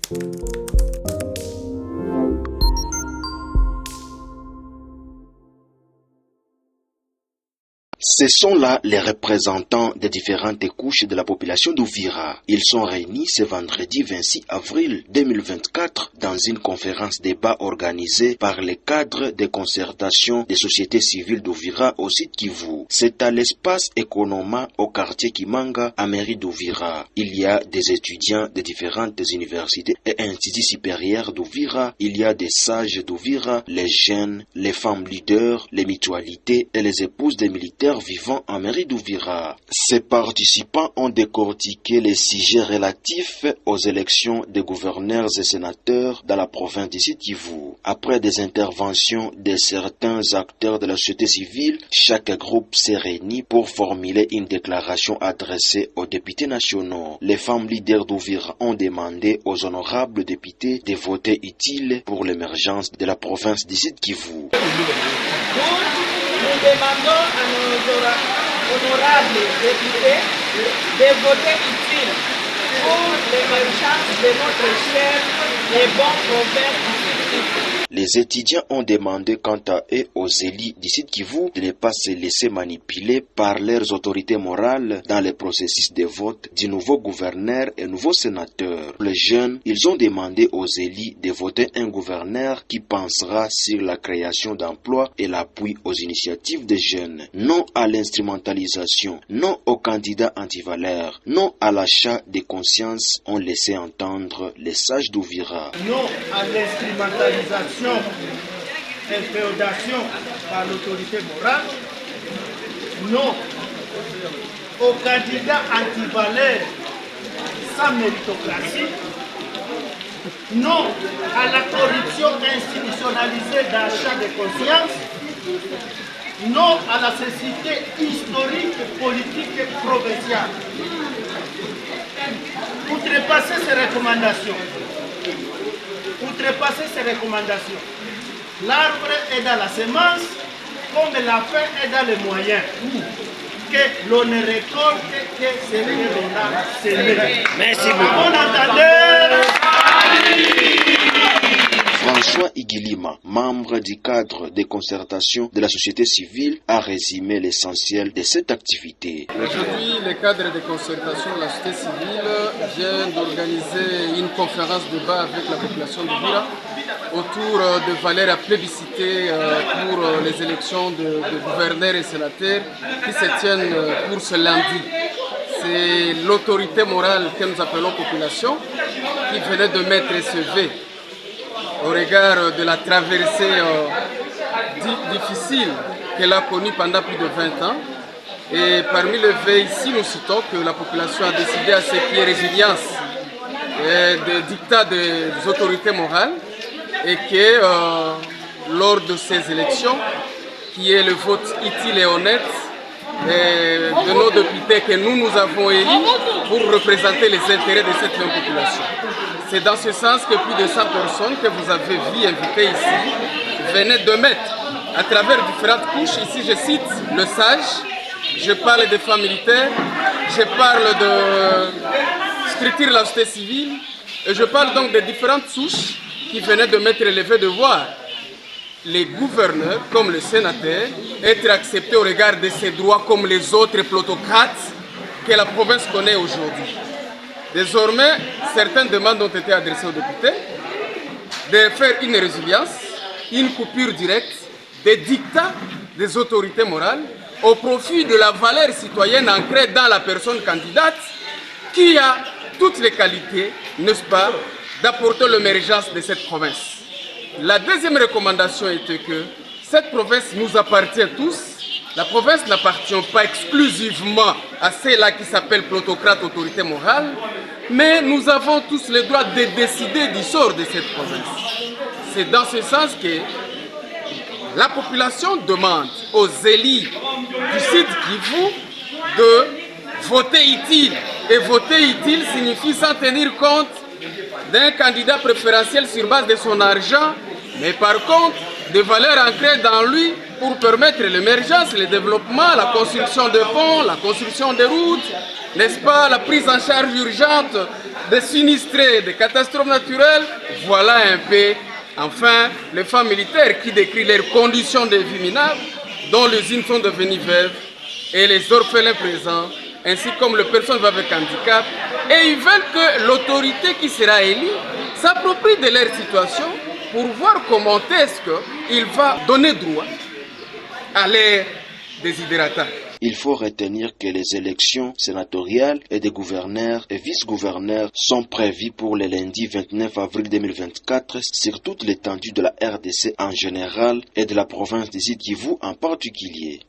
Ce sont là les représentants des différentes couches de la population d'Ouvira. Ils sont réunis ce vendredi 26 avril 2024 dans une conférence débat organisée par les cadres de concertation des sociétés civiles d'Ouvira au site Kivu. C'est à l'espace Economa au quartier Kimanga à mairie d'Ouvira. Il y a des étudiants de différentes universités et instituts supérieurs d'Ouvira. Il y a des sages d'Ouvira, les jeunes, les femmes leaders, les mutualités et les épouses des militaires vivant en mairie d'Ouvira. Ces participants ont décortiqué les sujets relatifs aux élections des gouverneurs et sénateurs dans la province du Sud Kivu. Après des interventions de certains acteurs de la société civile, chaque groupe s'est réuni pour formuler une déclaration adressée aux députés nationaux. Les femmes leaders d'Ouvira ont demandé aux honorables députés de voter utile pour l'émergence de la province du Sud Kivu. Nous demandons à nos honorables députés de voter utile pour l'émergence de notre cher et bon province du Sud Kivu. Les étudiants ont demandé quant à eux aux élus du Sud Kivu de ne pas se laisser manipuler par leurs autorités morales dans le processus de vote du nouveau gouverneur et nouveau sénateur. Les jeunes, ils ont demandé aux élus de voter un gouverneur qui pensera sur la création d'emplois et l'appui aux initiatives des jeunes. Non à l'instrumentalisation, non aux candidats antivaleurs, non à l'achat de conscience, ont laissé entendre les sages d'Ouvira. Non à l'instrumentalisation, inféodation par l'autorité morale, non aux candidats antivaleurs sans méritocratie, non à la corruption institutionnalisée d'achat de conscience, non à la cécité historique, politique et provinciale. Outrepasser ces recommandations, l'arbre est dans la semence, comme la fin est dans les moyens. Que l'on ne récolte que ce que l'on a semé. Merci beaucoup. Bon entendeur. François Igilima, membre du cadre de concertation de la société civile, a résumé l'essentiel de cette activité. Aujourd'hui, le cadre de concertation de la société civile vient d'organiser une conférence débat avec la population de Vira autour de valeurs à plébisciter pour les élections de gouverneurs et sénateurs qui se tiennent pour ce lundi. C'est l'autorité morale que nous appelons population qui venait de mettre SV au regard de la traversée difficile qu'elle a connue pendant plus de 20 ans. Et parmi les vœux ici, nous citons que la population a décidé à ce qu'il y ait résilience des dictats des autorités morales et que lors de ces élections, qui est le vote utile et honnête de nos députés que nous avons élus pour représenter les intérêts de cette même population. C'est dans ce sens que plus de 100 personnes que vous avez vues invitées ici venaient de mettre à travers différentes couches. Ici, je cite le sage, je parle des femmes militaires, je parle de structure de la société civile et je parle donc des différentes souches qui venaient de mettre le vœu de voir les gouverneurs, comme le sénateur, être acceptés au regard de ses droits comme les autres plutocrates que la province connaît aujourd'hui. Désormais, certaines demandes ont été adressées aux députés de faire une résilience, une coupure directe des dictats des autorités morales au profit de la valeur citoyenne ancrée dans la personne candidate qui a toutes les qualités, n'est-ce pas, d'apporter l'émergence de cette province. La deuxième recommandation était que cette province nous appartient tous. La province n'appartient pas exclusivement à celle-là qui s'appelle plutocrate, autorité morale, mais nous avons tous le droit de décider du sort de cette province. C'est dans ce sens que la population demande aux élus du site Kivu de voter utile. Et voter utile signifie sans tenir compte d'un candidat préférentiel sur base de son argent, mais par contre des valeurs ancrées dans lui pour permettre l'émergence, le développement, la construction de ponts, la construction de routes n'est-ce pas, la prise en charge urgente des sinistrés, des catastrophes naturelles. Voilà un peu, enfin, les femmes militaires qui décrivent leurs conditions de vie minables, dont les unes sont devenues veuves, et les orphelins présents, ainsi comme les personnes avec handicap. Et ils veulent que l'autorité qui sera élue s'approprie de leur situation pour voir comment est-ce qu'il va donner droit à leurs desiderata. Il faut retenir que les élections sénatoriales et des gouverneurs et vice-gouverneurs sont prévues pour le lundi 29 avril 2024 sur toute l'étendue de la RDC en général et de la province du Sud Kivu en particulier.